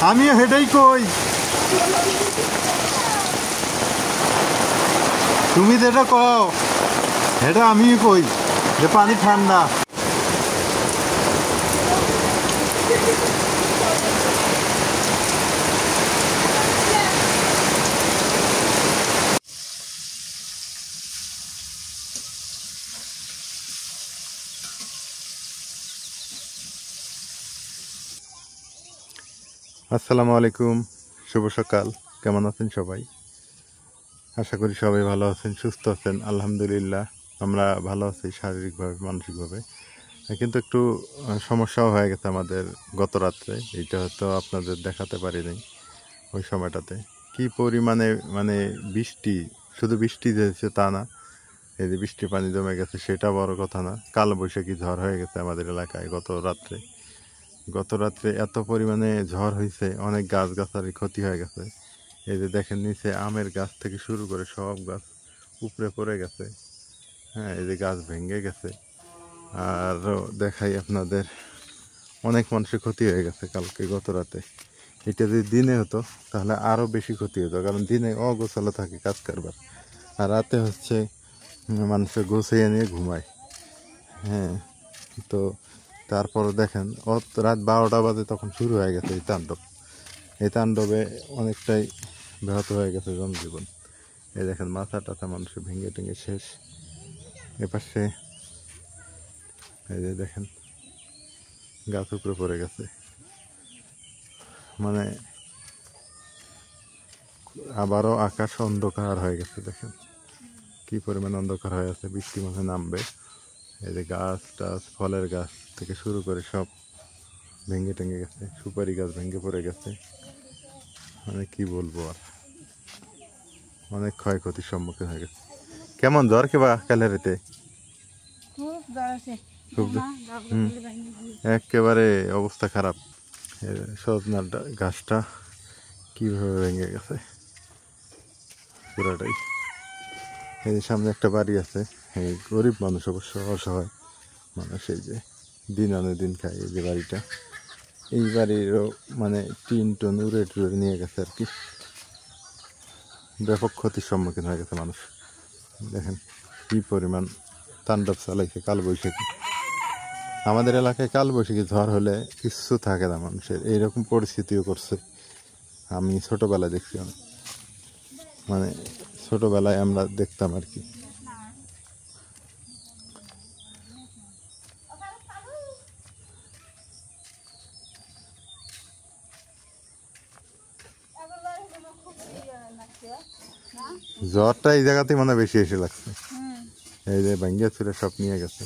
আমিও হেডেই কই, তুমি যেটা কও এটা আমিও কই যে পানি ঠান্ডা। আসসালামু আলাইকুম, শুভ সকাল। কেমন আছেন সবাই? আশা করি সবাই ভালো আছেন, সুস্থ আছেন। আলহামদুলিল্লাহ আমরা ভালো আছি শারীরিকভাবে, মানসিকভাবে। কিন্তু একটু সমস্যাও হয়ে গেছে আমাদের গত রাত্রে। এইটা হয়তো আপনাদের দেখাতে পারিনি ওই সময়টাতে। কি পরিমাণে মানে বৃষ্টি, শুধু বৃষ্টি হয়েছে তা না, এই যে বৃষ্টি পানি জমে গেছে সেটা বড় কথা না, কালবৈশাখী ঝড় হয়ে গেছে আমাদের এলাকায় গত রাত্রে এত পরিমাণে ঝড় হয়েছে, অনেক গাছগাছালির ক্ষতি হয়ে গেছে। এই যে দেখেন নিচে আমের গাছ থেকে শুরু করে সব গাছ উপরে পড়ে গেছে। হ্যাঁ, এই যে গাছ ভেঙে গেছে। আরও দেখাই আপনাদের, অনেক মানুষের ক্ষতি হয়ে গেছে কালকে গত রাতে। এটা যদি দিনে হতো তাহলে আরও বেশি ক্ষতি হতো, কারণ দিনে অগোছালো থাকে কাজ কারবার, আর রাতে হচ্ছে মানুষের গোছাইয়ে নিয়ে ঘুমায়। হ্যাঁ, তো তারপর দেখেন রাত 12টা বাজে তখন শুরু হয়ে গেছে এই তাণ্ডবে অনেকটাই ব্যাহত হয়ে গেছে জনজীবন। এই দেখেন মাথা টাথা মানুষের ভেঙে টেঙে শেষ। এপাশে এই যে দেখেন গাছ উপরে পড়ে গেছে, মানে আবারও আকাশ অন্ধকার হয়ে গেছে। দেখেন কি পরিমাণ অন্ধকার হয়ে আছে, বৃষ্টি মনে নামবে। এই যে গাছ টাছ, ফলের গাছ থেকে শুরু করে সব ভেঙে টেঙে গেছে, সুপারি গাছ ভেঙে পড়ে গেছে। মানে কি বলবো, আর অনেক ক্ষয়ক্ষতির সম্মুখীন হয়ে গেছে। কেমন জ্বর কেবা ক্যালারিতে? খুব একেবারে অবস্থা খারাপ। সজনার গাছটা কিভাবে ভেঙে গেছে পুরাটাই। এই সামনে একটা বাড়ি আছে, এই গরিব মানুষ, অবশ্য অসহায় মানুষ, এই যে দিন আনে দিন খায়। এই যে বাড়িটা, এই বাড়িরও মানে টিন টন উড়ে টুড়ে নিয়ে গেছে আর কি। ব্যাপক ক্ষতির সম্মুখীন হয়ে গেছে মানুষ। দেখেন কি পরিমাণ তাণ্ডব চালাইছে কালবৈশাখী। আমাদের এলাকায় কালবৈশাখী ঝড় হলে কিচ্ছু থাকে না মানুষের, এইরকম পরিস্থিতিও করছে। আমি ছোটোবেলায় দেখছি, মানে ছোটোবেলায় আমরা দেখতাম আর কি। জ্বরটা এই জায়গাতেই মনে বেশি এসে লাগছে। এই যে ভাঙ্গিয়া চুরে সব নিয়ে গেছে।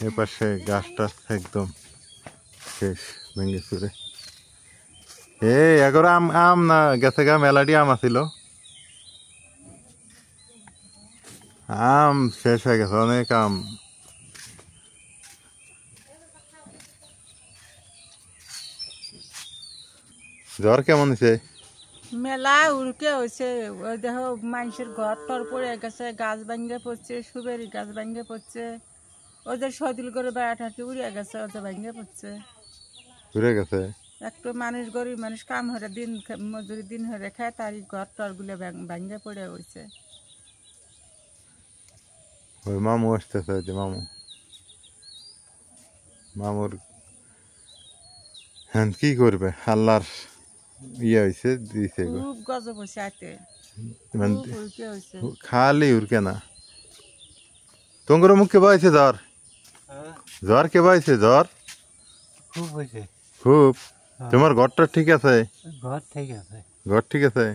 এপাশে গাছটা একদম শেষ, ভেঙে চুরে। এই এগারো আম আম না গেছে গা, মেলাডি আম আছিল, আম শেষ হয়ে গেছে, অনেক আম। জ্বর কেমন হয়েছে? মেলা উড়কে হয়েছে। ওই দেখো মানুষের ঘর টর পড়ে গেছে, গাছ ভাঙ্গে পড়ছে, সুবেরি গাছ ভাঙ্গে পড়ছে, ওদের সদিল করে বেড়াটাকে উড়ে গেছে, ওদের ভাঙ্গে পড়ছে। ঘুরে গেছে একটু মানুষ, গরিব মানুষ কাম হরে দিন মজুরি দিন হরে খায়, তারই ঘর টর গুলো ভাঙ্গে পড়ে হয়েছে। ওই মামু আসতেছে, ওই যে মামুর হ্যাঁ কি করবে, আল্লাহর ইয়ে হয়েছে, দিয়েছে খুব গজব হয়েছে আইতে, উড়কে হয়েছে, খালি উড়কে না। তোমার মুখ কে পাইছে জ্বর? জ্বর কে পাইছে? জ্বর খুব হয়েছে, খুব। তোমার ঘরটা ঠিক আছে? ঘর ঠিক আছে, ঘর ঠিক আছে।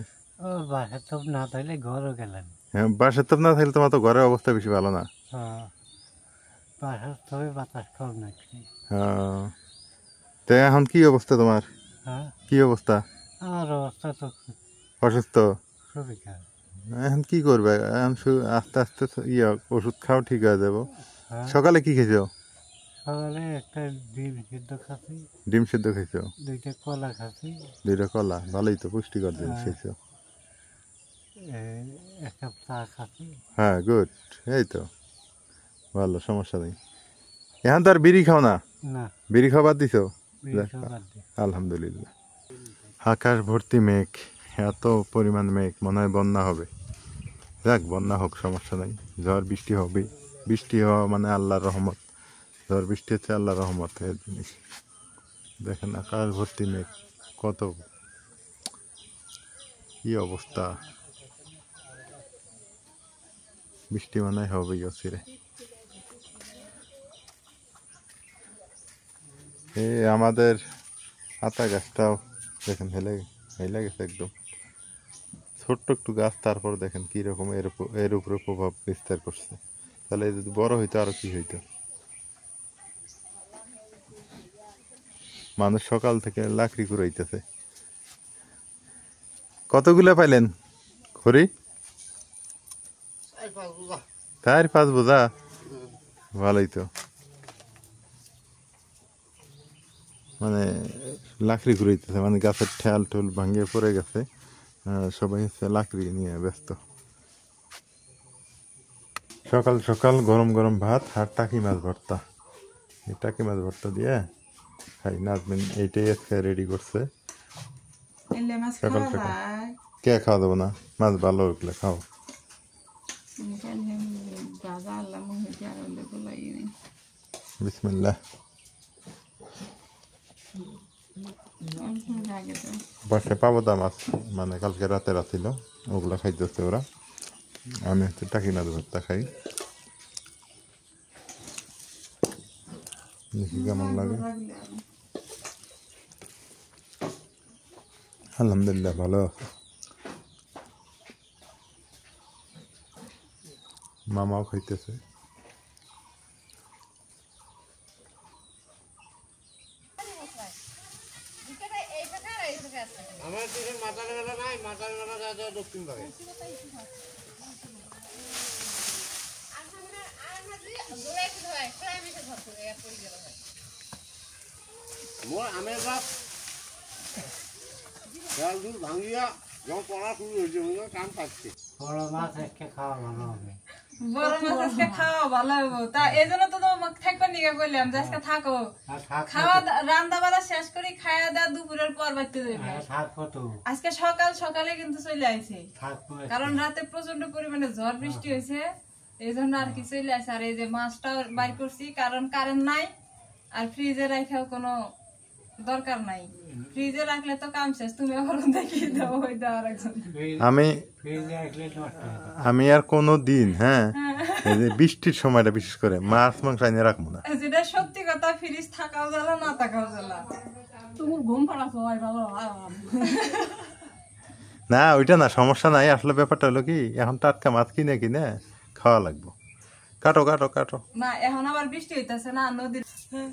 ও বাসা তো না থাকলে ঘরও গেলেন। হ্যাঁ, বাসার তো না থাকলে তোমার তো ঘরের অবস্থা বেশি ভালো না। বাসার তবে বাতাস কম নাকি। হ্যাঁ, তো এখন কি অবস্থা তোমার? হ্যাঁ, কি অবস্থা? আমার অবস্থা তো অসুস্থ? খুবই খারাপ। এখন কি করবে? এখন আস্তে আস্তে ইয়ে ওষুধ খাও, ঠিক হয়ে যাবো। হ্যাঁ, সকালে কি খেয়েছো? সকালে একটা ডিম সিদ্ধ খাচ্ছি, ডিম সিদ্ধ খেয়েছো? 2টা কলা খাচ্ছি। 2টা কলা, ভালোই তো, পুষ্টিকর জিনিস হ্যাঁ। খেয়েছো। এক কাপ চা খাচ্ছি। হ্যাঁ গুড, এই তো ভালো, সমস্যা নেই। এখন তো আর বিড়ি খাও না, না, বিড়ি খাবার দিছ? বিড়ি খাওয়া বাদ দিই। আলহামদুলিল্লাহ। আকাশ ভর্তি মেঘ, এত পরিমাণ মেঘ, মনে হয় বন্যা হবে। যাক, বন্যা হোক, সমস্যা নাই। ঝড় বৃষ্টি হবে, বৃষ্টি হওয়া মানে আল্লাহর রহমত। ঝড় বৃষ্টি হচ্ছে আল্লাহর রহমত এর জিনিস। দেখেন আকাশ ভর্তি মেঘ, কত কি অবস্থা। বৃষ্টি মনে হয় হবেই অচিরে। এই আমাদের আতা গাছটাও দেখেন হেলে গেছে একদম। ছোট্ট একটু গাছ, তারপর দেখেন কিরকম এর উপরে প্রভাব বিস্তার করছে। তাহলে যদি বড় হইতো আরো কি হইতো। মানুষ সকাল থেকে লাকড়ি কুড়াইতেছে। কতগুলা পাইলেন খড়ি? 4-5 বোঝা, ভালোই তো। মানে লাকড়ি কুড়াইতেছে, মানে গাছের ঠেল ঠুল ভাঙিয়ে পড়ে গেছে। সবাই হচ্ছে লাকড়ি নিয়ে ব্যস্ত। সকাল সকাল গরম গরম ভাত আর টাকি মাছ ভর্তা। এই টাকি মাছ ভর্তা দিয়ে খাই। নাজমিন এইটাই আজকে রেডি করছে। এলে মাছ সকাল খাওয়া সকাল যায়? কে খাওয়া দেবো না? মাছ ভালো উঠলে খাও। গাজা আল্লাহ মহিলা আর হলে বলাই নেই। বিসমিল্লাহ। আগে তো বাসায় পাবদা মাছ, মানে কালকে রাতে রাছিল, ওগুলা খাইতেছে ওরা। আমি হচ্ছে টাকি মাছ ভর্তা খাই। দেখি কেমন লাগে। আলহামদুলিল্লাহ ভালো আছে। মামাও খাইতেছে। আমার দেশের মাতাল মেলা নাই, মাতাল মেলা যায় দক্ষিণ ভাগে। মোর আমের গাছ ডাল দুল ভাঙিয়া যখন পড়া শুরু হয়েছে কাম পাচ্ছে। বড় মাছ আজকে খাওয়া ভালো হবে। বড় মাছ আজকে খাওয়া ভালো হবো, তা এই জন্য তো তোমাকে থাকবার নিকে কইলাম যে আজকে থাকো। আর থাক খাওয়া রান্না বাড়া শেষ করি, খাওয়া দাওয়া দুপুরের পর বাড়তে দেবে। থাকবো তো, আজকে সকাল সকালে কিন্তু চলে আইছে, থাকবো। কারণ রাতে প্রচন্ড পরিমাণে ঝড় বৃষ্টি হয়েছে, এই জন্য আর কি চলে আসে। আর এই যে মাছটাও বাইর করছি, কারণ কারেন্ট নাই আর ফ্রিজে রাখাও কোনো দরকার নাই। ফ্রিজে রাখলে তো কাম শেষ। তুমি এখন দেখিয়ে দাও, ওই দাও আর একজন। আমি ফ্রিজে রাখলে নষ্ট হয়ে যাবে। আমি আর কোনো দিন, হ্যাঁ, এই যে বৃষ্টির সময়টা বিশেষ করে মাছ মাংস আনিয়ে রাখবো না। যেটা সত্যি কথা, ফ্রিজ থাকাও জ্বালা, না থাকাও জ্বালা। তুমি ঘুম পাড়া সবাই ভালো না ওইটা না, সমস্যা নাই। আসলে ব্যাপারটা হলো কি, এখন টাটকা মাছ কিনে কিনে খাওয়া লাগবো। কাটো কাটো কাটো। না, এখন আবার বৃষ্টি হইতাছে না, নদীর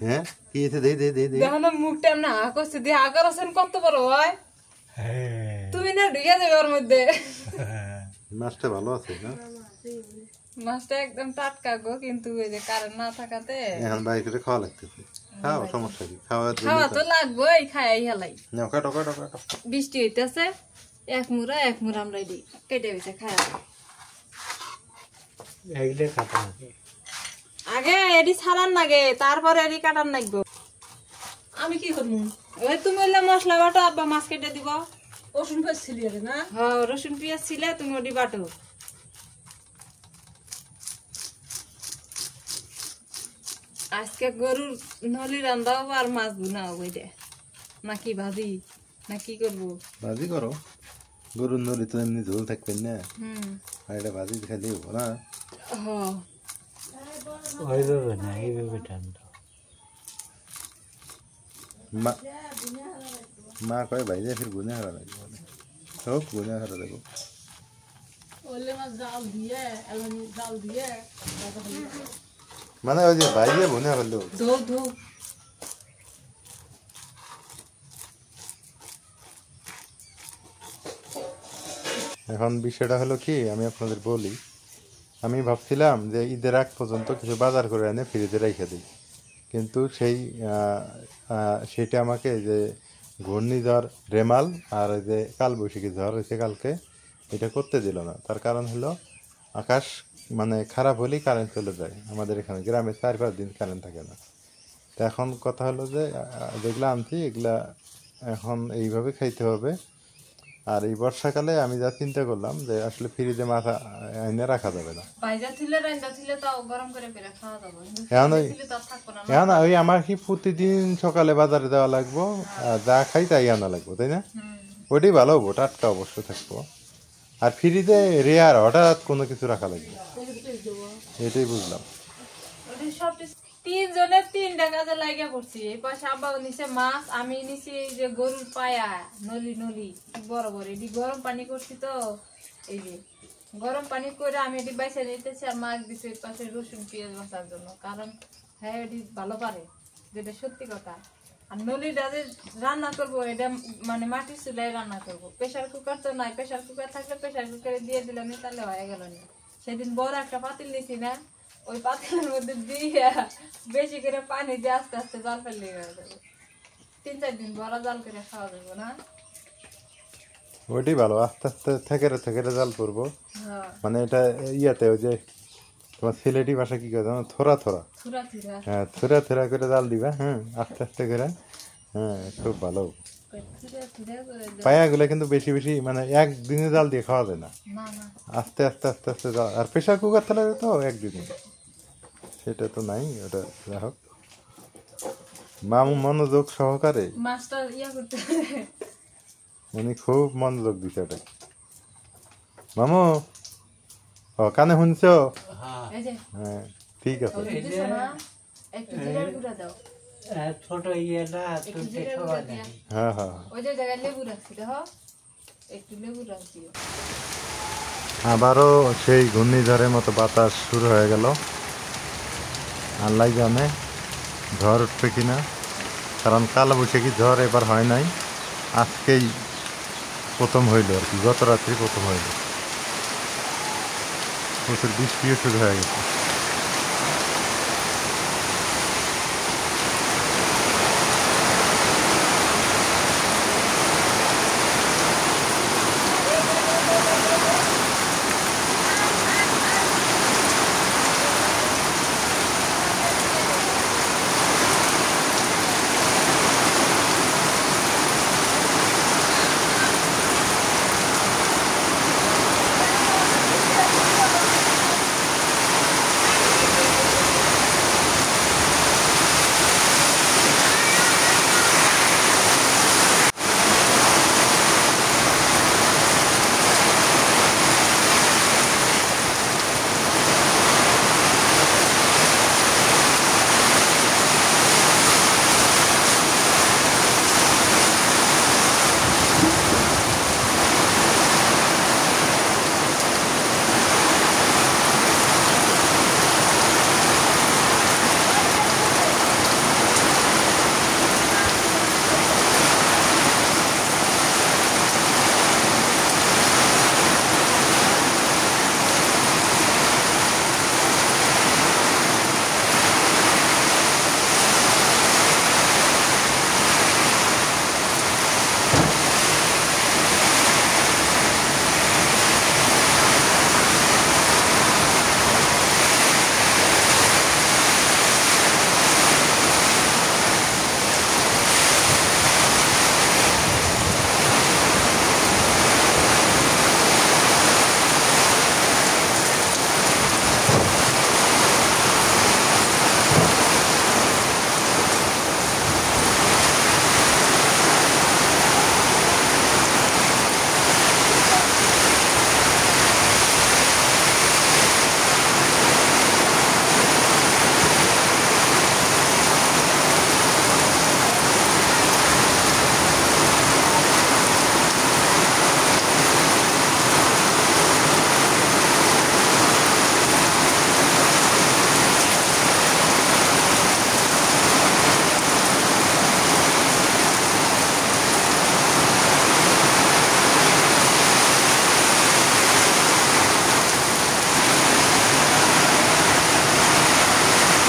হ্যাঁ কি হয়েছে? দে দে দে দে। এখন মুখটা না করছে দিয়ে আগার আছেন কত বড় হয়। হ্যাঁ, তুমি না ঢুকে যাবে ওর মধ্যে। মাছটা ভালো আছে না? মাছটা একদম টাটকা গো, কিন্তু ওই যে কারেন্ট না থাকাতে এখন বাইরে করে খাওয়া লাগতেছে। খাও, সমস্যা কি? খাওয়া খাওয়া তো লাগবেই, খাই হেলাই। নাও, কাটো কাটো কাটো। বৃষ্টি হইতেছে, এক মুড়া আমরা দিই কেটে হয়েছে খাই। এগুলো কাটা হবে। আগে এডি ছাড়ান নাগে, তারপরে এডি কাটার লাগবে। আমি কি করবো? ওই তুমি হইলে মশলা বাটো, আব্বা মাছ কেটে দিব। রসুন পেঁয়াজ ছিলি আরে না? হ্যাঁ, রসুন পেঁয়াজ ছিলে, তুমি ওডি বাটো। আজকে গরুর নলি রান্না হবো আর মাছ ভুনা হবো, এটা নাকি ভাজি না কি করবো? ভাজি করো। গরুর নলি তো এমনি ঝোল থাকবেন না, হুম, আর এটা ভাজি খাইলে হবো না। হ্যাঁ। ওইভাবে না, এইভাবে ঠান্ডা। মা মা কয় ভাইজা ফির গুনে হারা লাগবে, হোক গুনে হারা দেবো। ওলে মাছ জাল দিয়ে, এলানি জাল দিয়ে মানে ওই যে ভাইজা গুনে হারা দেবো। ধো ধো। এখন বিষয়টা হলো কি, আমি আপনাদের বলি, আমি ভাবছিলাম যে ঈদের আগ পর্যন্ত কিছু বাজার করে এনে ফ্রিজে রেখে দিই, কিন্তু সেটা আমাকে যে ঘূর্ণিঝড় রেমাল আর ওই যে কালবৈশাখী ঝড় হয়েছে কালকে, এটা করতে দিল না। তার কারণ হলো আকাশ মানে খারাপ হলেই কারেন্ট চলে যায়। আমাদের এখানে গ্রামে 4-5 দিন কারেন্ট থাকে না। তো এখন কথা হলো যে যেগুলো আনছি এগুলা এখন এইভাবে খাইতে হবে। আর এই বর্ষাকালে আমি যা চিন্তা করলাম যে আসলে ফ্রিজে মাছ এনে রাখা যাবে না। বাইজা থিলে রাইন্দা থিলে তাও গরম করে ফেলে খাওয়া যাবে এখন ওই থিলে তো আর থাকবো না এখন ওই আমার কি প্রতিদিন সকালে বাজারে দেওয়া লাগবো, আর যা খাই তাই আনা লাগবো, তাই না? ওইটাই ভালো হবো, টাটকা অবশ্য থাকবো। আর ফ্রিজে রেয়ার হঠাৎ কোনো কিছু রাখা লাগবে, এটাই বুঝলাম। ওদের সব তিনজনের 3টা কাজে লাগিয়ে পড়ছি। এই পাশে আব্বাও নিচে মাছ, আমি নিচে এই যে গরুর পায়া নলি নলি বড় বড় এটি গরম পানি করছি। তো এই যে গরম পানি করে আমি এটি বাইসে নিতেছি, আর মাছ দিছি এই পাশে রসুন পেঁয়াজ বাঁচার জন্য, কারণ হ্যাঁ এটি ভালো পারে, যেটা সত্যি কথা। আর নলিটা যে রান্না করবো এটা মানে মাটির চুলায় রান্না করবো, প্রেশার কুকার তো নাই। প্রেশার কুকার থাকলে প্রেশার কুকারে দিয়ে দিলাম, তাহলে হয়ে গেল না। সেদিন বড় একটা পাতিল নিছি না, ওই পাতিলের মধ্যে দিয়ে বেশি করে পানি দিয়ে আস্তে আস্তে জাল ফেললে হয়ে যাবে। 3-4 দিন বড় জাল করে খাওয়া যাবে না। ওইটাই ভালো, আস্তে আস্তে থেকে জাল করবো। হ্যাঁ মানে এটা ইয়াতে ওই যে তোমার সিলেটি ভাষা কি করে জানো, থোড়া থোড়া, থুরা থুরা হ্যাঁ থোড়া থোড়া করে জাল দিবা। হ্যাঁ আস্তে আস্তে করে, হ্যাঁ খুব ভালো। থুরা থুরা করে দাও। পায়াগুলো কিন্তু বেশি বেশি মানে একদিনে জাল দিয়ে খাওয়া যায় না, না না আস্তে আস্তে আস্তে আস্তে জাল। আর প্রেশার কুকার থাকলে তো একদিনে, সেটা তো নাই। ওটা যা হোক, মামু মনোযোগ সহকারে, মাছটা করতে উনি খুব মনোযোগ দিচ্ছে ওটা। মামু ও কানে শুনছ? হ্যাঁ এই যে হ্যাঁ ঠিক আছে। দিছো না, একটু জিরার গুঁড়া দাও, ছোট ইয়েটা একটু তুলতে জিরার সবাই গুঁড়া দিয়া। জানে। হ্যাঁ হ্যাঁ ওই যে জায়গায় লেবু রাখছি দেখো, একটু লেবু রাখ দিও। আবারও সেই ঘূর্ণিঝড়ের মতো বাতাস শুরু হয়ে গেল। আল্লাহ জানে ঝড় উঠবে কিনা, কারণ কালবৈশাখী ঝড় এবার হয় নাই, আজকেই প্রথম হইল আর কি, গত রাত্রি প্রথম হইল। প্রচুর বৃষ্টিও শুরু হয়ে গেছে।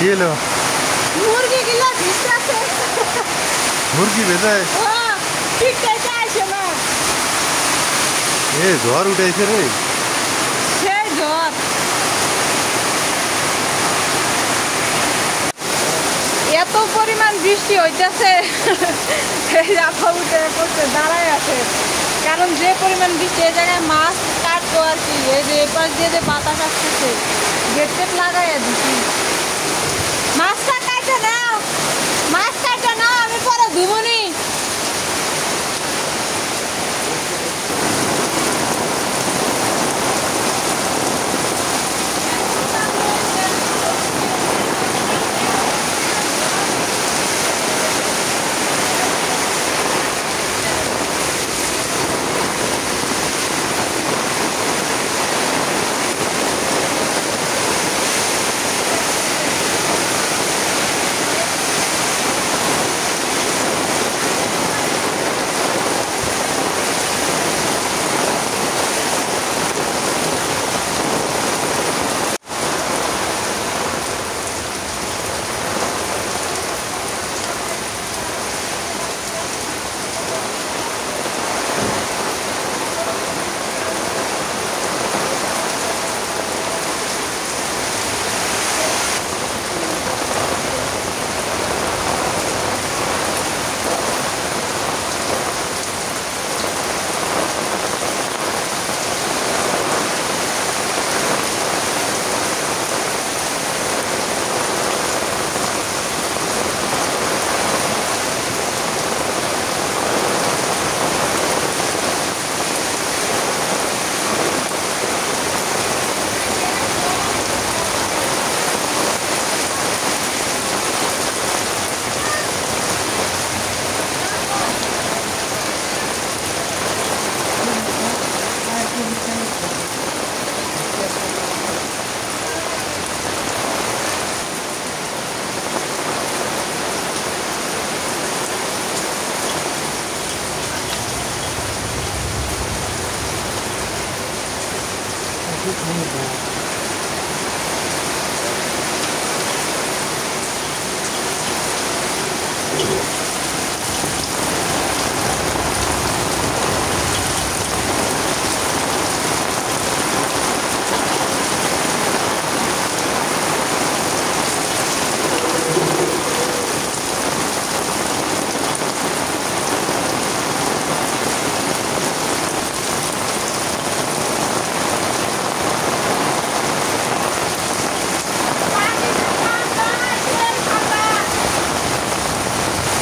কি হলো? মুরগি গিলা ভিজতেছে, মুরগি ভেজে ও ঠিক চাইতে আসে না। এ ঝড় উঠেছে রে। সেই ঝড় এত পরিমাণ বৃষ্টি হইতেছে এই আফা উঠে পড়ছে দাঁড়ায় আছে, কারণ যে পরিমাণ বৃষ্টি এই জায়গায় মাছ কাটবো আর কি, এই যে এপাশ দিয়ে যে বাতাস আসতেছে গেট টেট লাগাইয়া দিচ্ছি। মাছটা কাটে নাও, মাছ কাটে নাও, আমি পরে ধুবনি।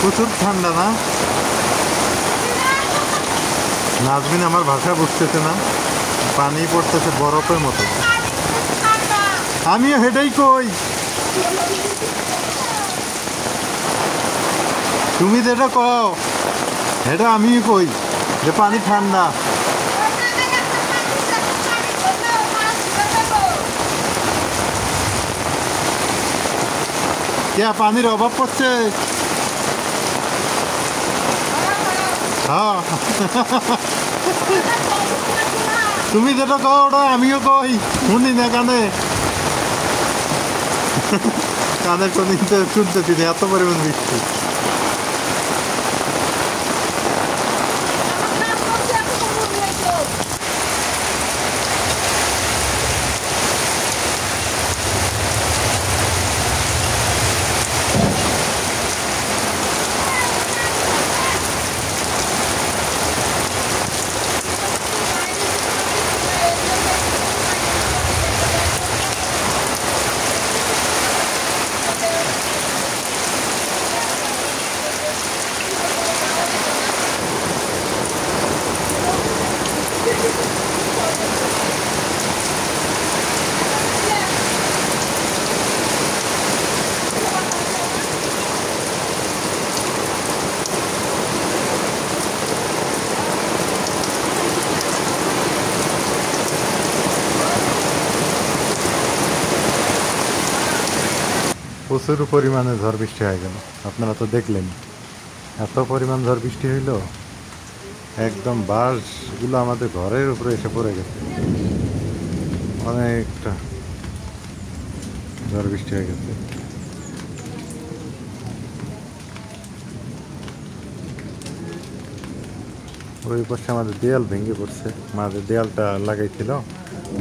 প্রচুর ঠান্ডা না? নাজমিন আমার ভাষা বুঝতেছে না, পানি পড়তেছে বরফের মতো। আমিও হেঁটেই কই, তুমি যেটা কও এটা আমিও কই যে পানি ঠান্ডা। কে পানির অভাব পড়ছে? হ্যাঁ তুমি যেটা কও ওটা আমিও কই, শুনি না কানে কানে শুনতে শুনতেছি না, এত পরিমাণ বৃষ্টি। প্রচুর পরিমাণে ঝড় বৃষ্টি হয়ে গেল, আপনারা তো দেখলেন এত পরিমাণ ঝড় বৃষ্টি হইল, একদম বাঁশগুলো আমাদের ঘরের উপরে এসে পড়ে গেছে, অনেকটা ঝড় বৃষ্টি হয়ে গেছে। ওই পাশে আমাদের দেয়াল ভেঙে পড়ছে, আমাদের দেয়ালটা লাগাইছিল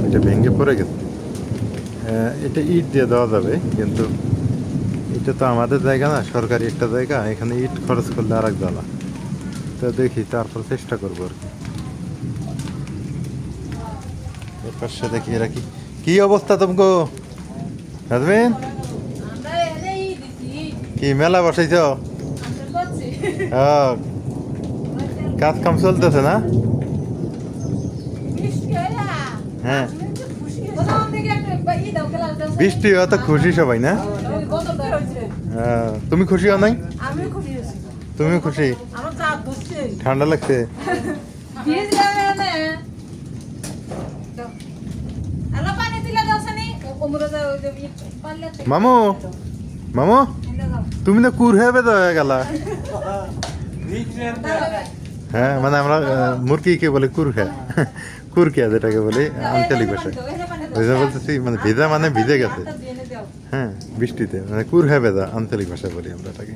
ওইটা ভেঙে পড়ে গেছে। এটা ইট দিয়ে দেওয়া যাবে, কিন্তু এটা তো আমাদের জায়গা না, সরকারি একটা জায়গা, এখানে ইট খরচ করলে আর এক জ্বালা। তো দেখি, তারপর চেষ্টা করবো আর কি। এর পাশে দেখি এরা কি কি অবস্থা তোমাকে হাজবেন, আমরা এনেই দিছি কি মেলা বসাইছ? আমরা করছি কাজ কাম চলতেছে না? বৃষ্টি হয় না হ্যাঁ, কোথাও থেকে একটা ই দাও খেলা দাও বৃষ্টি অত খুশি সবাই না? ওই বোতল দাও হইছে তুমি খুশি হও নাই? আমিও খুশি হয়েছি, তুমিও খুশি? আমার যা ধরছে ঠান্ডা লাগছে? ভিজ যাবে না দাও আলো পানি দিলা দাও সানি ওমরা দাও ওই যে পারলে মামু, মামু দাও তুমি তো কুর হয়ে বেদা হয়ে গেলা। হ্যাঁ, মানে আমরা মুরগিকে বলে কুরখা, কুরখা যেটাকে বলি আঞ্চলিক ভাষায়। ওইটা বলতেছি মানে ভেজা মানে ভিজে গেছে। হ্যাঁ, বৃষ্টিতে মানে কুর হ্যাঁ বেদা আঞ্চলিক ভাষায় বলি আমরা এটাকে।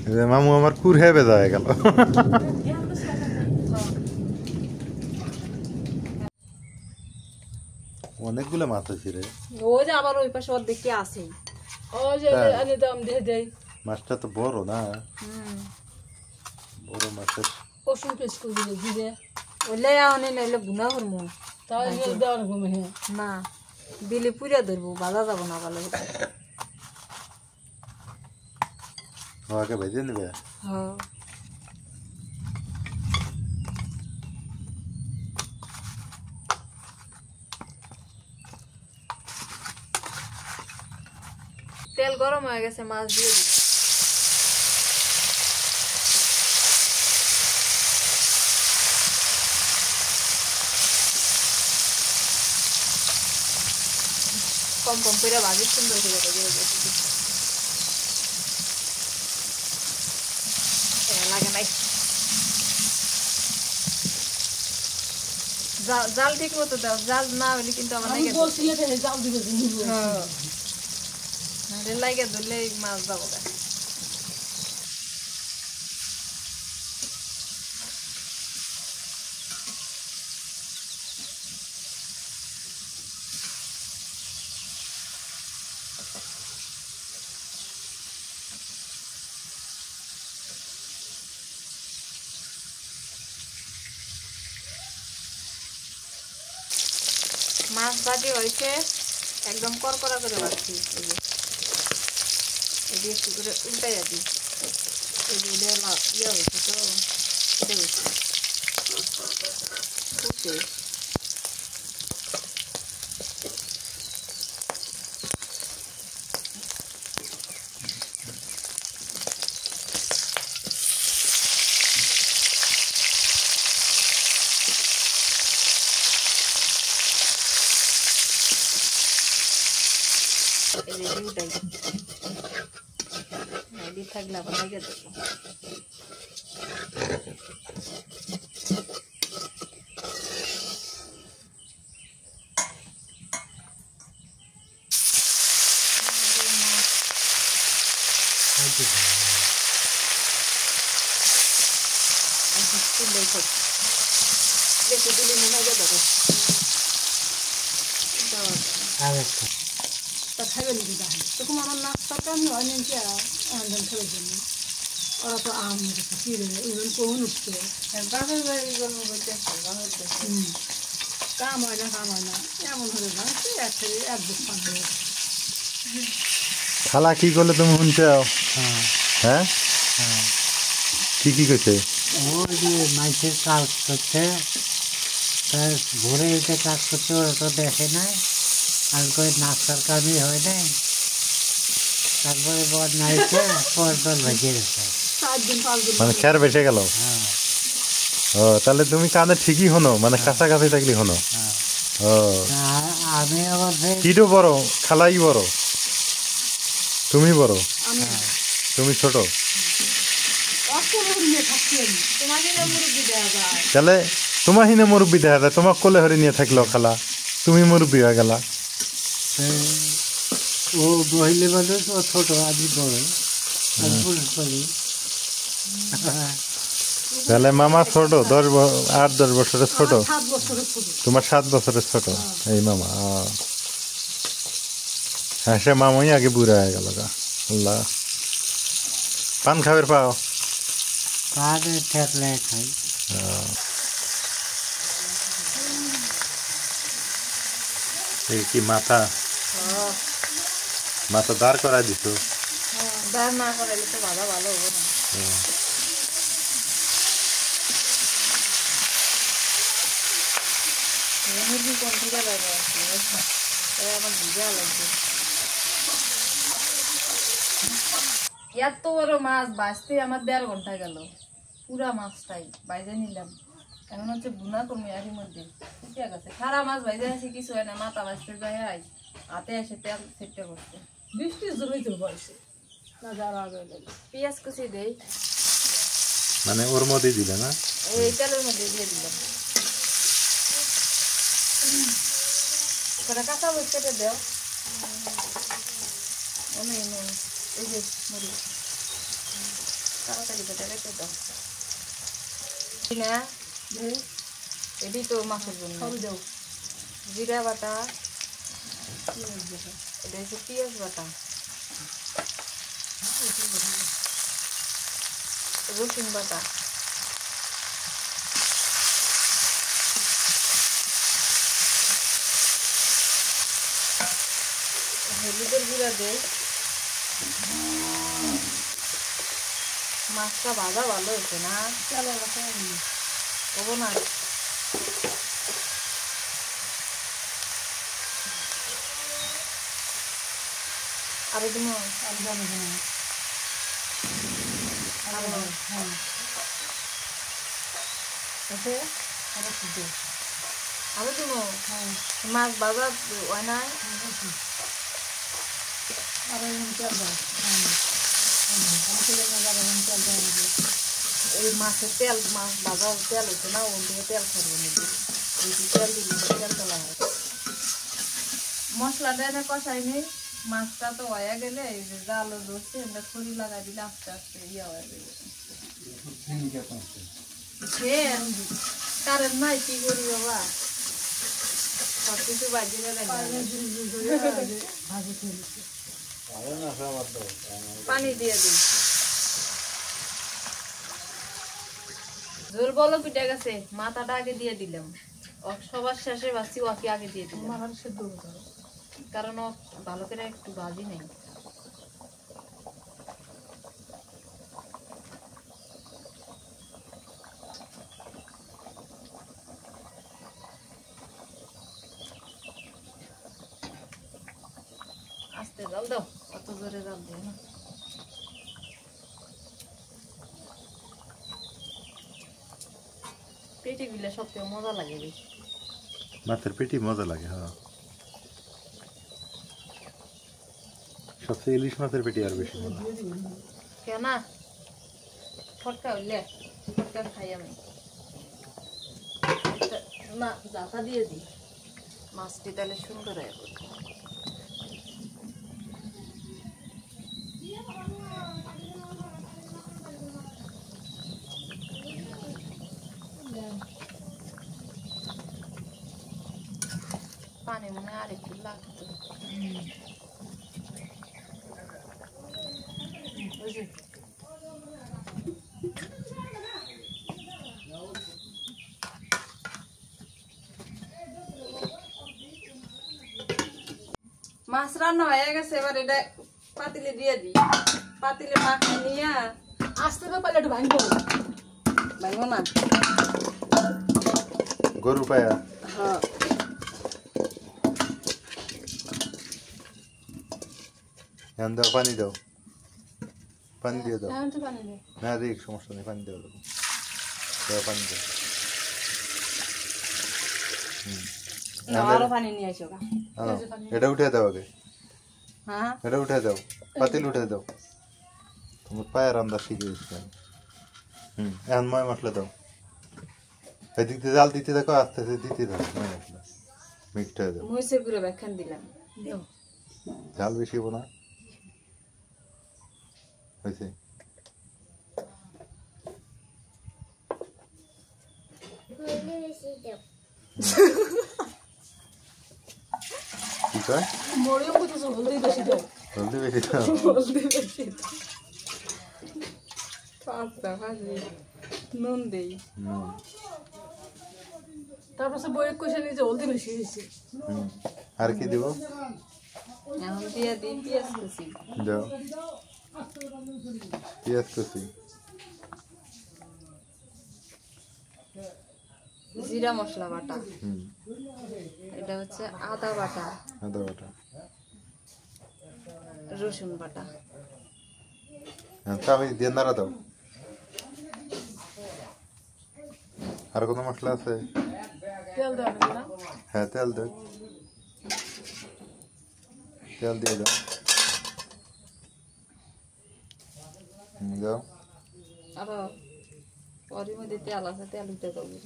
এই যে মামু আমার কুর হ্যাঁ বেদা হয়ে গেল। অনেকগুলো মাছ হয়েছে রে। ও যে আবার ওই পাশে অর্ধেক কি আছে ও যে আনি দাম দিয়ে দেয় মাছটা তো বড় না, বড় মাছের। কসুন পেশ করে দিলে দিবে, ওলে আনে নাইলে গুনা করমু তাই দেওয়ার ঘুমে। হ্যাঁ, না দিলে পুরা ধরবো বাধা যাব না ভালো আমাকে ভেজে নেবে। হ্যাঁ তেল গরম হয়ে গেছে, মাছ দিয়ে দিই। কম কম করে ভাজি সুন্দর করে দিয়ে দিই। লাগে নাই জাল ঠিক মতো দাও, জাল না হলে কিন্তু আমার আমি লাগে বলছি যে জাল দিবে নিব। লাগে ধরলে মাছ যাবো গা। মাছ ভাজি হয়েছে, একদম করকরা করে ভাজছি। এই যে একটু করে উল্টাই দিই, এই যে ইয়ে হয়েছে তো এটা হয়েছে ফুটে। এই যে উল্টাই এদিক থাকলে আবার লাগে দেবো। বেশি দিলে মনে হয় যাবে তা খাইবে নাকি দেখেন তখন আমার নাস্তাটা আমি হয় নাকি আনন্দ খেলে জন্য ওরা তো আম কি রে এবার কখন উঠছে বাপের বাড়ি গল্প করতে কাম হয় না এমন হলে না একটা এক দুধ পান খালা কি করলে তুমি শুনছো? হ্যাঁ, কি কি করছে? ওই যে মাইসের কাজ করছে, তার ভোরে উঠে কাজ করছে, ওরা তো দেখে নাই, আর করে নাস্তার কাজই হয় নাই। তারপরে বর নাইছে পর ভেজে গেছে। 4 দিন 5 দিন মানে খের বেসে গেল। হ্যাঁ ও, তাহলে তুমি কানে ঠিকই হনো, মানে কাছাকাছি থাকলে হনো। হ্যাঁ। ও, আমি আবার কিটো বড়, খালাই বড়, তুমি বড়, আমি তুমি ছোট? অত নিয়ে থাকছি আমি তোমাকে মুরব্বী দেওয়া যায়। তাহলে তোমার হিনে মুরব্বী দেখা যায়, তোমার কোলে হরে নিয়ে থাকলো খালা, তুমি মুরব্বী হয়ে গেলা। ও মহিলা মানুষ, ও ছোট, আমি বড়, আমি পুরুষ করি। তাহলে মামা ছোট 8-10 বছরের ছোট। তোমার 7 বছরের ছোট এই মামা। হ্যাঁ সে মামাই আগে বুড়া হয়ে গেল গা। আল্লাহ পান খাবের পাও কাজে ঠেকলে খাই। এই কি মাথা মাথা দাঁড় করা দিত। দাঁড় না করাইলে তো ভালো ভালো হবে না। মুরগি কোন থেকে বাইরে আসছে আমার বুঝা লাগছে। এত বড় মাছ বাঁচতে আমার 1.5 ঘন্টা গেল। পুরা মাছটাই বাইজে নিলাম। এখন হচ্ছে বুনা কমে এর মধ্যে ঠিক আছে। সারা মাছ বাইজে আছে কিছু হয় না, মাথা বাঁচতে যায় হাতে এসে তেল সেটে করছে। বৃষ্টির জন্যই তো বয়সে না যারা পেঁয়াজ কুচি দেই, মানে ওর মধ্যে দিলে না এই তেলের মধ্যে দিয়ে দিলাম। কটা কাঁচা মরিচ কেটে দেও। এই যে মরিচ তাড়াতাড়ি কেটে রেখে দাও না, এটি তো মাছের জন্য। জিরা বাটা, এটা হচ্ছে পেঁয়াজ বাটা, রসুন বাটা, হলুদের গুঁড়া দেই। মাছটা ভাজা ভালো হয়েছে না, হবো না। আরো তুমি আরো তুমি মাছ ভাজা হয় না। এই মাছের তেল, মাছ ভাজার তেল হচ্ছে না, ওন থেকে তেল ছাড়বে নাকি, বেশি তেল দিলে তেল তোলা হয়। মশলাটা এনে কষাই নেই, মাছটা তো হয়ে গেলে এই যে জালও ধরছে, এটা খড়ি লাগাই দিলে আস্তে আস্তে ইয়ে হয়ে যাবে। কারেন্ট নাই, কি করি বাবা, সব কিছু বাজিয়ে পানি দিয়ে দিই। ঝোল বলো পিঠে গেছে, মাথাটা আগে দিয়ে দিলাম, সবার শেষে ভাবছি ওকে আগে দিয়ে দিলাম, কারণ ও ভালো করে একটু ভাজি নেই। আস্তে জাল দাও, অত জোরে জাল দিও না। পেটি গুলা সবথেকে মজা লাগে বেশি। মাছের পেটি মজা লাগে। হ্যাঁ সবচেয়ে ইলিশ মাছের পেটি আর বেশি মজা। কেন না ফটকা হইলে ফটকা খাই আমি না, জাতা দিয়ে দিই, মাছটি তাহলে সুন্দর হয়ে যাবে। পানি মনে আর একটু লাগতো। মাছ রান্না হয়ে গেছে, এবার এটা পাতিলে দিয়ে দিই। পাতিলে মাখা নিয়ে আসতে তো পারলে একটু ভাঙবো ভাঙবো না। গরুর পায়া। হ্যাঁ এখন দাও, পানি দাও, পানি দিয়ে দাও। এখন তো পানি নেই। না দেখ সমস্যা নেই, পানি দেওয়া দেবো, পানি দাও। আরো পানি নিয়ে আসো। এটা উঠে দাও আগে, হ্যাঁ এটা উঠে দাও, পাতিল উঠে দাও। তোমার পায়ের রান্না শিখে গেছি আমি। এখন ময় মশলা দাও, এদিক দিয়ে জাল দিতে থাকো, আস্তে আস্তে দিতে থাকো ময় মশলা, মিক্সড হয়ে দাও। মরিচের গুঁড়ো ব্যাখ্যান দিলাম। ঝাল বেশি হবো না, হয়েছে। কি কয় মরিও বুঝেছো হলদি বেশি দাও হলদি বেশি দাও হলদি বেশি দাও আচ্ছা ভাজি নুন দেই তারপর সে বই কষে নিয়েছে হলদি বেশি হয়েছে আর কি দিব এখন দিয়ে দিই পেঁয়াজ কুচি দাও পেঁয়াজ কুচি জিরা মশলা বাটা হুম এটা হচ্ছে আদা বাটা আদা বাটা রসুন বাটা তা আমি দিয়ে নাড়া দাও আর কোনো মশলা আছে তেল দেওয়া না হ্যাঁ তেল দাও তেল দিয়ে দাও দাও আর ওর মধ্যে তেল আছে তেল উঠে দেবো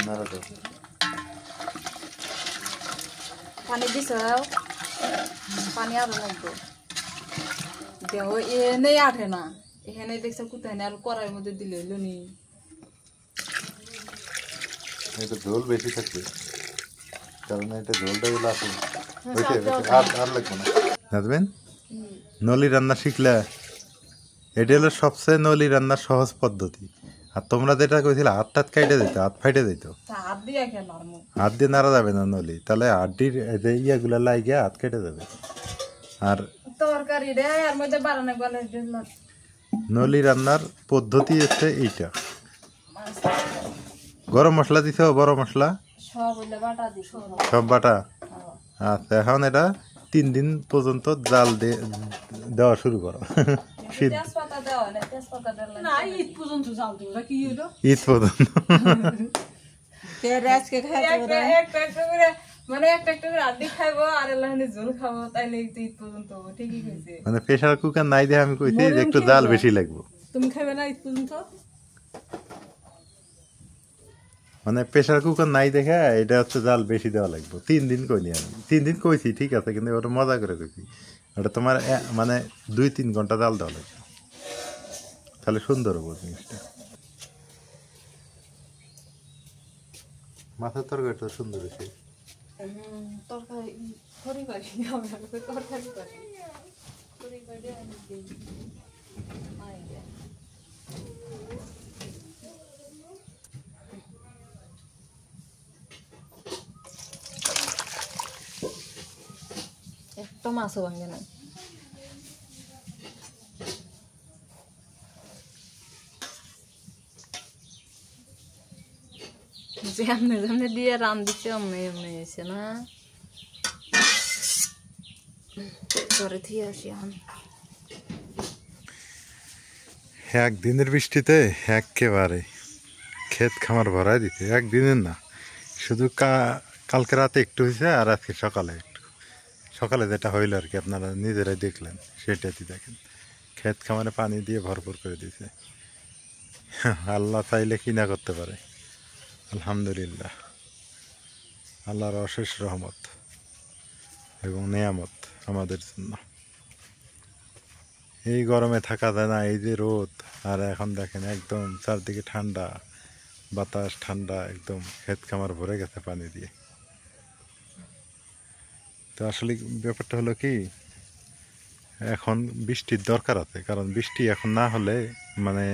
নাড়া দাও পানি দিছ পানি আরো লাগবে দেহ এনেই আঠে না এখানে দেখছে কোথায় না আর কড়াইয়ের মধ্যে দিলে হইলো নি এটা ঝোল বেশি থাকবে কারণ এটা ঝোলটা গুলো আছে আর লাগবে না বুঝবেন নলি রান্না শিখলে এটা হলো সবচেয়ে নলি রান্নার সহজ পদ্ধতি আর তোমরা যেটা কইছিলে হাত টাত কাইটে দিত হাত ফাইটে দিত হাত দিয়ে খেয়ে নরম হাত দিয়ে নাড়া যাবে না নলি তাহলে হাড্ডির ইয়েগুলো লাগে হাত কেটে যাবে আর তরকারি রে আর মধ্যে বাড়ানো গলে নলি রান্নার পদ্ধতি হচ্ছে এইটা গরম মশলা দিছ বড় মশলা সব হইলে বাটা দিস সব বাটা আচ্ছা এখন এটা 3 দিন পর্যন্ত জাল দেওয়া শুরু করো তেজপাতা দেওয়া না তেজপাতা দিলে না ঈদ পর্যন্ত জাল দিব কি হলো ঈদ পর্যন্ত তেল আজকে খাইতে একটা একটা করে মানে একটা একটা করে আড্ডি খাইবো আর এলাহানি ঝোল খাবো তাইলে একটু ঈদ পর্যন্ত হবো ঠিকই কইছে মানে প্রেসার কুকার নাই দিয়ে আমি কইছি যে একটু জাল বেশি লাগবে তুমি খাবে না ঈদ পর্যন্ত মানে প্রেসার কুকার নাই দেখে এটা হচ্ছে জাল বেশি দেওয়া লাগবে 3 দিন কইনি আমি 3 দিন কইছি ঠিক আছে কিন্তু ওটা মজা করে কইছি ওটা তোমার মানে 2-3 ঘন্টা জাল দেওয়া লাগবে তাহলে সুন্দর হবে জিনিসটা মাথার তরকারিটা সুন্দর হয়েছে তরকারি খড়ি বাড়ি হবে তরকারি বাড়ি খড়ি বাড়ি আমি দিই মাই দে একটা মাছও ভাঙে না যেমনে যেমনে দিয়ে রান দিচ্ছে অমনি এমনি হয়েছে না ঘরে থেকে আসি আমি একদিনের বৃষ্টিতে একেবারে ক্ষেত খামার ভরাই দিতে একদিনের না শুধু কালকে রাতে একটু হয়েছে আর আজকে সকালে একটু সকালে যেটা হইল আর কি আপনারা নিজেরাই দেখলেন সেটাই দেখেন ক্ষেত খামারে পানি দিয়ে ভরপুর করে দিয়েছে আল্লাহ চাইলে কি না করতে পারে আলহামদুলিল্লাহ আল্লাহর অশেষ রহমত এবং নেয়ামত আমাদের জন্য এই গরমে থাকা যায় না এই যে রোদ আর এখন দেখেন একদম চারদিকে ঠান্ডা বাতাস ঠান্ডা একদম ক্ষেত খামার ভরে গেছে পানি দিয়ে তো আসলে ব্যাপারটা হলো কি এখন বৃষ্টির দরকার আছে কারণ বৃষ্টি এখন না হলে মানে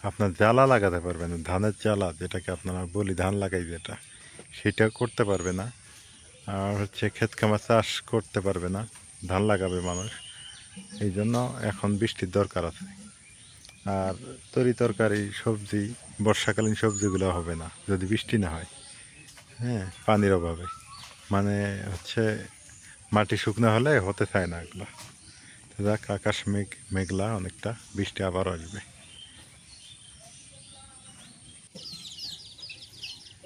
আপনার জ্বালা লাগাতে পারবে না ধানের জ্বালা যেটাকে আপনারা বলি ধান লাগাই যেটা সেটা করতে পারবে না আর হচ্ছে ক্ষেত খামার চাষ করতে পারবে না ধান লাগাবে মানুষ এই জন্য এখন বৃষ্টির দরকার আছে আর তরকারি সবজি বর্ষাকালীন সবজিগুলো হবে না যদি বৃষ্টি না হয় হ্যাঁ পানির অভাবে মানে হচ্ছে মাটি শুকনো হলে হতে চায় না এগুলো যাক আকাশ মেঘলা অনেকটা বৃষ্টি আবার আসবে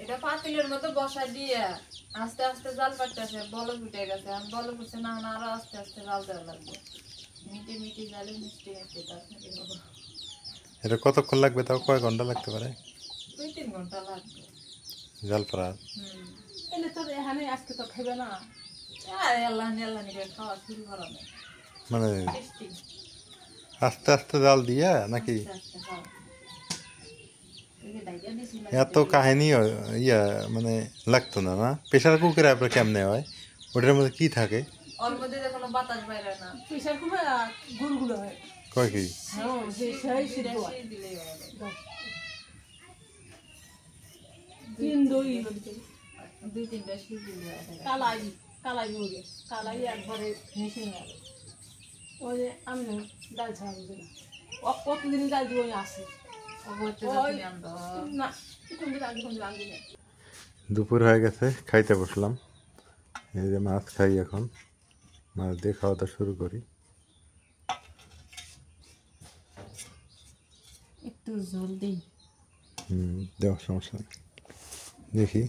এটা পাতিলের মতো বসা দিয়ে আস্তে আস্তে জাল পাটতেছে বলক উঠে গেছে আমি বলক উঠছে না আরো আস্তে আস্তে জাল দেওয়া লাগবে মিটি মিটি জালে মিষ্টি মিষ্টি তারপরে এটা কতক্ষণ লাগবে তাও কয় ঘন্টা লাগতে পারে 2-3 ঘন্টা লাগবে জাল পড়া এলে তো এখানে আজকে তো খাবে না আর আল্লাহ নিয়ে খাওয়া শুরু করা নেই মানে টেস্টি আস্তে আস্তে জাল দিয়া নাকি আস্তে আস্তে খাওয়া এত কাহিনী ইয়া মানে লাগতো না, না? প্রেশার কুকারে আপনার কেমনে হয়? ওটার মধ্যে কি থাকে? ওর মধ্যে যে কোনো বাতাস বাইরে না, প্রেশার কুকার গুড়গুলো হয়। কয় কি? হ্যাঁ, সেই সিদ্ধ হয়। সেই দিলেই হয়ে যাবে। তিন দই 2-3টা সিদ্ধ দিলে হয়ে যাবে। কালাই মুরগি কালাই একবারে মিশে যাবে। ওই যে আমি ডাল ছাড়া বুঝি না, ও কতদিন ডাল দিয়ে আসে অবশ্যই ওই তুমি আনতো। না, কোন রান্ধি না। দুপুর হয়ে গেছে, খাইতে বসলাম। এই যে মাছ খাই এখন, মাছ দিয়ে খাওয়া দাওয়া শুরু করি। একটু ঝোল দিই। দেওয়ার সমস্যা নেই। দেখি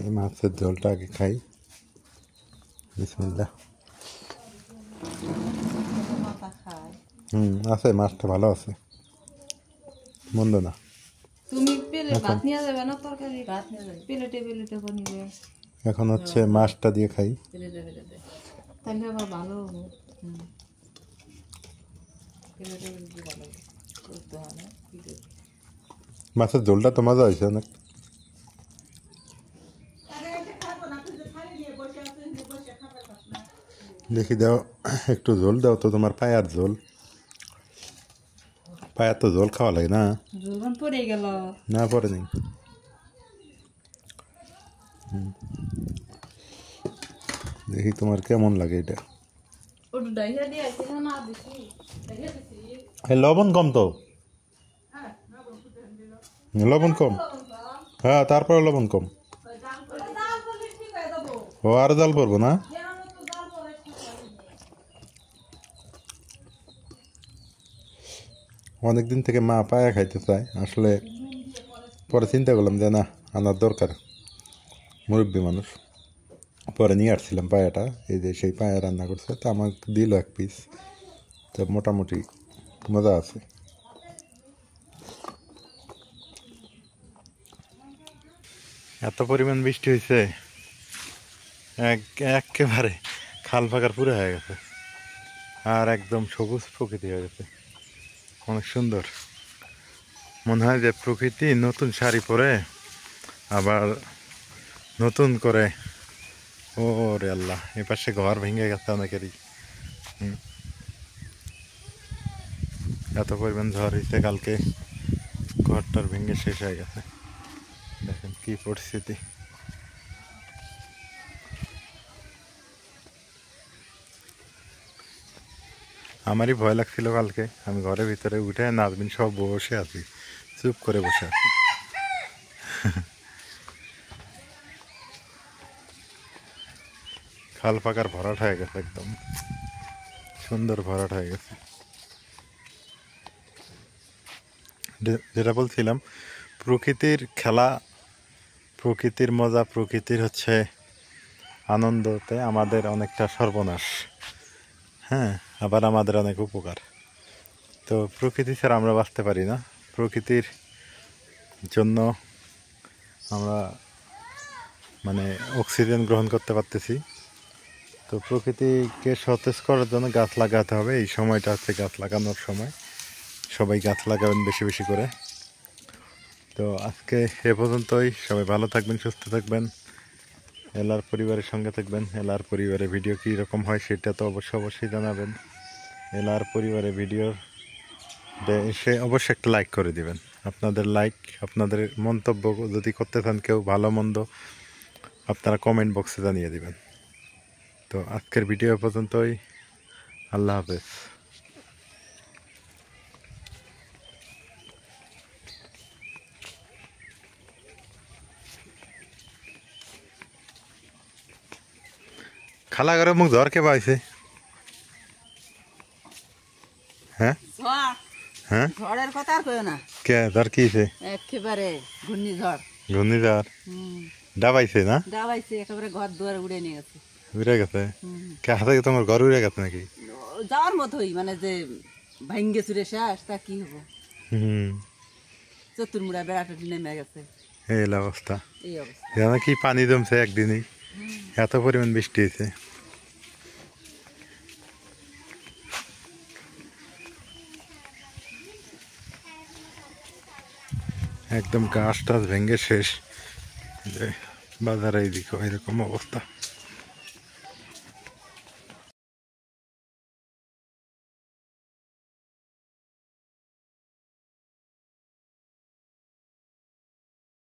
এই মাছের ঝোলটা আগে খাই। বিসমিল্লাহ। মাথা খায়। আছে, মাছটা ভালো আছে, মন্দ না। তুমি পেলে ভাত নিয়ে যাবে না, তরকারি ভাত নিয়ে যাবে, প্লেটে করে নিবে। এখন হচ্ছে মাছটা দিয়ে খাই। তাহলে আবার ভালো হবে। প্লেটে ভালো করতে হয় না। মাছের ঝোলটা তো মজা হয়েছে অনেক। দেখি দাও, একটু ঝোল দাও তো, তোমার পায়ার ঝোল। পায়ার তো ঝোল খাওয়া লাগে না? জলবান পড়ে গেল। না, পরে নেই। দেখি তোমার কেমন লাগে এটা। ওটা ডাইয়া দিয়ে আছে না বেশি ডাইয়া দিছি। লবণ কম তো, লবণ কম। হ্যাঁ, তারপরে লবণ কম। ও আর জাল পড়বো না? অনেকদিন থেকে মা পায়া খাইতে চায়, আসলে পরে চিন্তা করলাম যে না, আনার দরকার, মুরব্বী মানুষ। পরে নিয়ে আসছিলাম পায়াটা, এই যে সেই পায়া রান্না করছে, তো আমাকে দিল এক পিস, তো মোটামুটি মজা আছে। এত পরিমাণ বৃষ্টি হয়েছে, একেবারে খাল ফাঁকার পুরো হয়ে গেছে, আর একদম সবুজ প্রকৃতি হয়ে গেছে, অনেক সুন্দর। মনে হয় যে প্রকৃতি নতুন শাড়ি পরে আবার নতুন করে। ও রে আল্লাহ, এ পাশে ঘর ভেঙে গেছে অনেকেরই। এত পরিমাণ ঝড় হয়েছে কালকে, ঘরটার ভেঙে শেষ হয়ে গেছে। দেখেন কি পরিস্থিতি। আমারই ভয় লাগছিল কালকে, আমি ঘরের ভিতরে উঠে নাজমিন সব বসে আছি, চুপ করে বসে আছি। খাল পাকার ভরাট হয়ে গেছে, একদম সুন্দর ভরাট হয়ে গেছে। যেটা বলছিলাম, প্রকৃতির খেলা, প্রকৃতির মজা, প্রকৃতির হচ্ছে আনন্দতে আমাদের অনেকটা সর্বনাশ, হ্যাঁ, আবার আমাদের অনেক উপকার। তো প্রকৃতি ছাড়া আমরা বাঁচতে পারি না, প্রকৃতির জন্য আমরা মানে অক্সিজেন গ্রহণ করতে পারতেছি। তো প্রকৃতিকে সতেজ করার জন্য গাছ লাগাতে হবে। এই সময়টা হচ্ছে গাছ লাগানোর সময়, সবাই গাছ লাগাবেন বেশি বেশি করে। তো আজকে এ পর্যন্তই। সবাই ভালো থাকবেন, সুস্থ থাকবেন, এলার পরিবারের সঙ্গে থাকবেন। এলার পরিবারে ভিডিও কী রকম হয় সেটা তো অবশ্যই জানাবেন। এলার পরিবারে ভিডিও সে অবশ্যই একটা লাইক করে দিবেন। আপনাদের লাইক, আপনাদের মন্তব্য যদি করতে চান কেউ ভালো মন্দ, আপনারা কমেন্ট বক্সে জানিয়ে দিবেন। তো আজকের ভিডিও পর্যন্তই। আল্লাহ হাফেজ। খালা ঘরে মুখ ঝড় কে পাইছে? হ্যাঁ হ্যাঁ, ঝড়ের কথা আর কইও না, কে ঝড় কি হয়েছে? একেবারে ঘূর্ণিঝড়। ঘূর্ণিঝড় ডাবাইছে না? ডাবাইছে, একেবারে ঘর দুয়ারে উড়ে নিয়ে গেছে। উড়ে গেছে? কে হাতে তোমার ঘর উড়ে গেছে নাকি? যাওয়ার মতোই, মানে যে ভাঙ্গে চুরে শেষ, তা কি হবো। চতুর্মুড়া বেড়াটা নেমে গেছে, এই অবস্থা। এই অবস্থা। জানো কি পানি জমছে একদিনই, এত পরিমাণ বৃষ্টি হয়েছে। একদম গাছ টাছ ভেঙে শেষ। যে বাজারে এইদিকে এরকম অবস্থা।